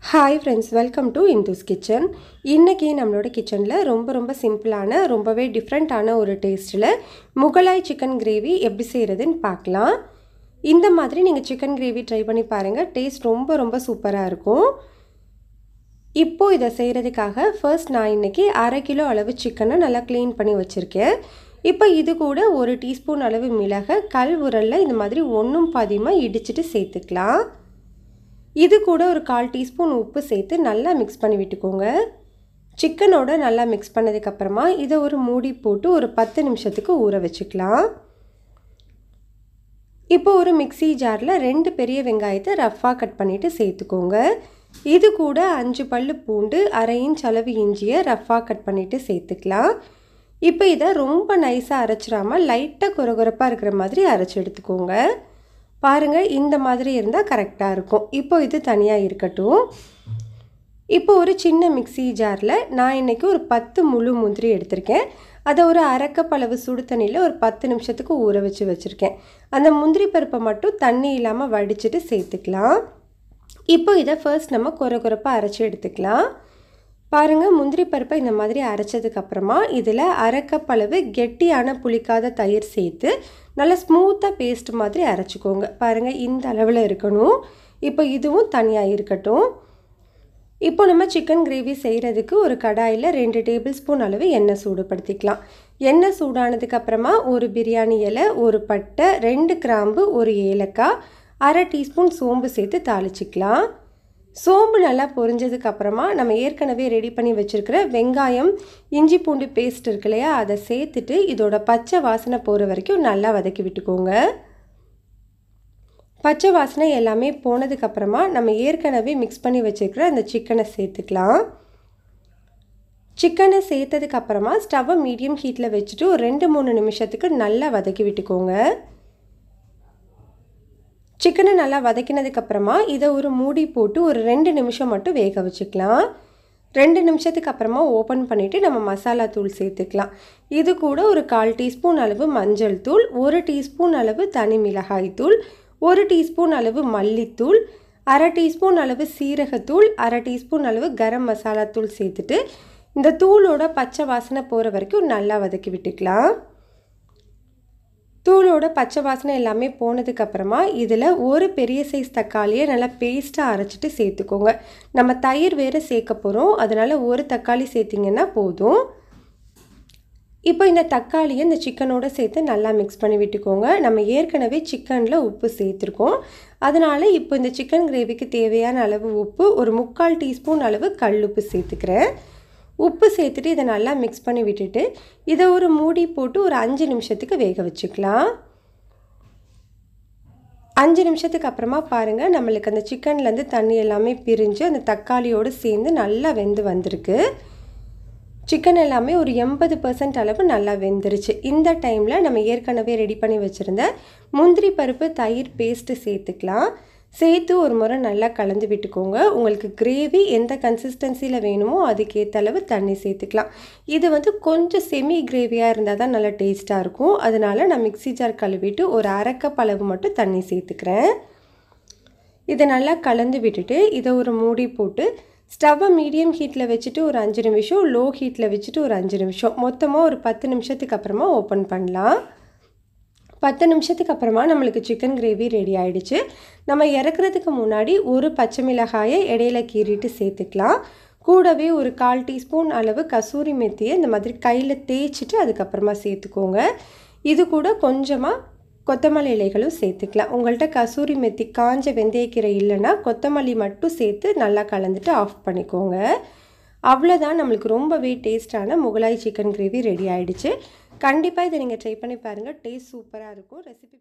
Hi friends, welcome to Indhu's kitchen. இன்னைக்கு நம்மளோட கிச்சன்ல ரொம்ப சிம்பிளான ரொம்பவே டிஃபரண்டான ஒரு டேஸ்ட்ல முகலாய் சிக்கன் கிரேவி எப்படி செய்யறதுன்னு பார்க்கலாம். இந்த மாதிரி நீங்க சிக்கன் கிரேவி ட்ரை பண்ணி பாருங்க. டேஸ்ட் ரொம்ப சூப்பரா இருக்கும். இப்போ இத செய்யிறதுக்காக ஃபர்ஸ்ட் நான் இன்னைக்கு 1/2 கிலோ அளவு சிக்கனை நல்லா க்ளீன் பண்ணி வச்சிருக்கேன். இப்போ இது கூட 1 டீஸ்பூன் அளவு மிளகை கல் உரல்ல இந்த மாதிரி ஒண்ணும் பாதியுமா இடிச்சிட்டு சேர்த்துக்கலாம். இது கூட ஒரு 1/4 டீஸ்பூன் உப்பு சேர்த்து நல்லா மிக்ஸ் பண்ணி விட்டுக்கோங்க. சிக்கனோட நல்லா மிக்ஸ் பண்ணதுக்கு அப்புறமா இத ஒரு மூடி போட்டு ஒரு 10 நிமிஷத்துக்கு ஊற வச்சுக்கலாம். இப்போ ஒரு மிக்ஸி ஜார்ல 2 பெரிய வெங்காயத்தை ரஃப்பா கட் பண்ணிட்டு சேர்த்துக்கோங்க. இது கூட 5 பல்லு பூண்டு 1/2 இன்ச் அளவு இஞ்சியை ரஃப்பா கட் பண்ணிட்டு சேர்த்துக்கலாம். இப்போ இத ரொம்ப நைஸா அரைச்சிராம லைட்டா கொரகொரப்பா இருக்கிற மாதிரி அரைச்சு எடுத்துக்கோங்க. பாருங்க இந்த மாதிரி இருந்தா கரெக்ட்டா இருக்கும். இப்போ இது தனியா இருக்கட்டும். இப்போ ஒரு சின்ன மிக்ஸி ஜார்ல நான் இன்னைக்கு ஒரு 10 முழு முந்திரி எடுத்துர்க்கேன். அத ஒரு 1/2 கப் அளவு சுடு தண்ணில ஒரு 10 நிமிஷத்துக்கு ஊற வச்சிருக்கேன். அந்த முந்திரி பருப்பை மட்டும் தண்ணி இல்லாம வடிச்சிட்டு சேர்த்துக்கலாம். இப்போ இத ஃபர்ஸ்ட் நம்ம கொரகொரப்பா அரைச்சு எடுத்துக்கலாம். பாருங்க முந்திரி பருப்பை இந்த மாதிரி அரைச்சதுக்கு அப்புறமா இதுல 1/2 கப் அளவு கெட்டியான புளிக்காத தயிர் சேர்த்து நல்ல ஸ்மூத்தா பேஸ்ட் மாதிரி அரைச்சுக்கோங்க. பாருங்க இந்த அளவுல இருக்கணும். இப்போ இதுவும் தனியா இருக்கட்டும். இப்போ நம்ம சிக்கன் கிரேவி செய்யறதுக்கு ஒரு கடாயில 2 டேபிள் ஸ்பூன் அளவு எண்ணெய் சூடுபடுத்திக்கலாம். எண்ணெய் சூடானதுக்கு அப்புறமா ஒரு பிரியாணி இலை, ஒரு பட்டை, 2 கிராம்பு, ஒரு ஏலக்காய், 1/2 டீஸ்பூன் சோம்பு சேர்த்து தாளிச்சுக்கலாம். சோம்பு நல்லா பொரிஞ்சதுக்கு அப்புறமா நம்ம ஏற்கனவே ரெடி பண்ணி வச்சிருக்கிற வெங்காயம் இஞ்சி பூண்டு பேஸ்ட் இருக்கு இல்லையா அதை சேர்த்துட்டு இதோட பச்சை வாசனை போகிற வரைக்கும் நல்லா வதக்கி விட்டுக்கோங்க. பச்சை வாசனை எல்லாமே போனதுக்கு அப்புறமா நம்ம ஏற்கனவே மிக்ஸ் பண்ணி வச்சிருக்கிற அந்த சிக்கனை சேர்த்துக்கலாம். சிக்கனை சேர்த்ததுக்கு அப்புறமா ஸ்டவ்வை மீடியம் ஹீட்டில் வச்சுட்டு ஒரு 2-3 நிமிஷத்துக்கு நல்லா வதக்கி விட்டுக்கோங்க. சிக்கனை நல்லா வதக்கினதுக்கு அப்புறமா இதை ஒரு மூடி போட்டு ஒரு 2 நிமிஷம் மட்டும் வேக வச்சுக்கலாம். 2 நிமிஷத்துக்கு அப்புறமா ஓப்பன் பண்ணிவிட்டு நம்ம மசாலா தூள் சேர்த்துக்கலாம். இது கூட ஒரு 1/4 டீஸ்பூன் அளவு மஞ்சள் தூள், 1 டீஸ்பூன் அளவு தனி மிளகாய் தூள், 1 டீஸ்பூன் அளவு மல்லித்தூள், 1/2 டீஸ்பூன் அளவு சீரகத்தூள், 1/2 டீஸ்பூன் அளவு கரம் மசாலா தூள் சேர்த்துட்டு இந்த தூளோட பச்சை வாசனை போகிற வரைக்கும் நல்லா வதக்கி விட்டுக்கலாம். தூளோட பச்சை வாசனை எல்லாமே போனதுக்கு அப்புறமா இதில் ஒரு பெரிய சைஸ் தக்காளியை நல்லா பேஸ்ட்டாக அரைச்சிட்டு சேர்த்துக்கோங்க. நம்ம தயிர் வேறு சேர்க்க போகிறோம், அதனால் ஒரு தக்காளி சேர்த்திங்கன்னா போதும். இப்போ இந்த தக்காளியை இந்த சிக்கனோட சேர்த்து நல்லா மிக்ஸ் பண்ணி விட்டுக்கோங்க. நம்ம ஏற்கனவே சிக்கனில் உப்பு சேர்த்துருக்கோம், அதனால் இப்போ இந்த சிக்கன் கிரேவிக்கு தேவையான அளவு உப்பு ஒரு 3/4 டீஸ்பூன் அளவு கல்லுப்பு சேர்த்துக்கிறேன். உப்பு சேர்த்துட்டு இதை நல்லா மிக்ஸ் பண்ணி விட்டுட்டு இதை ஒரு மூடி போட்டு ஒரு 5 நிமிஷத்துக்கு வேக வச்சுக்கலாம். 5 நிமிஷத்துக்கு அப்புறமா பாருங்கள் நம்மளுக்கு அந்த சிக்கன்லேருந்து தண்ணி எல்லாமே பிரிஞ்சு அந்த தக்காளியோடு சேர்ந்து நல்லா வெந்து வந்திருக்கு. சிக்கன் எல்லாமே ஒரு 80% அளவு நல்லா வெந்துருச்சு. இந்த டைமில் நம்ம ஏற்கனவே ரெடி பண்ணி வச்சுருந்த முந்திரி பருப்பு தயிர் பேஸ்ட்டு சேர்த்துக்கலாம். சேர்த்து ஒரு முறை நல்லா கலந்து விட்டுக்கோங்க. உங்களுக்கு கிரேவி எந்த கன்சிஸ்டன்சியில் வேணுமோ அதுக்கேற்ற அளவு தண்ணி சேர்த்துக்கலாம். இது கொஞ்சம் செமி கிரேவியாக இருந்தால் தான் நல்லா டேஸ்ட்டாக இருக்கும். அதனால் நான் மிக்ஸி ஜார் கழுவிட்டு ஒரு 1/2 கப் அளவு மட்டும் தண்ணி சேர்த்துக்கிறேன். இதை நல்லா கலந்து விட்டுட்டு இதை ஒரு மூடி போட்டு ஸ்டவ்வை மீடியம் ஹீட்டில் வச்சுட்டு ஒரு 5 நிமிஷம், லோ ஹீட்டில் வச்சுட்டு ஒரு 5 நிமிஷம், மொத்தமாக ஒரு 10 நிமிஷத்துக்கு அப்புறமா ஓப்பன் பண்ணலாம். 10 நிமிஷத்துக்கு அப்புறமா நம்மளுக்கு சிக்கன் கிரேவி ரெடி ஆகிடுச்சு. நம்ம இறக்குறதுக்கு முன்னாடி ஒரு பச்சை மிளகாயை இடையில கீறிட்டு சேர்த்துக்கலாம். கூடவே ஒரு 1/4 டீஸ்பூன் அளவு கசூரி மெத்தியை இந்த மாதிரி கையில் தேய்ச்சிட்டு அதுக்கப்புறமா சேர்த்துக்கோங்க. இது கூட கொஞ்சமாக கொத்தமல்லி இலைகளும் சேர்த்துக்கலாம். உங்கள்கிட்ட கசூரி மெத்தி காஞ்ச வெந்தயக்கீரை இல்லைன்னா கொத்தமல்லி மட்டும் சேர்த்து நல்லா கலந்துட்டு ஆஃப் பண்ணிக்கோங்க. அவ்வளோதான், நம்மளுக்கு ரொம்பவே டேஸ்டான முகலாய் சிக்கன் கிரேவி ரெடி ஆகிடுச்சு. கண்டிப்பாக இதை நீங்கள் ட்ரை பண்ணி பாருங்கள். டேஸ்ட் சூப்பராக இருக்கும். ரெசிபி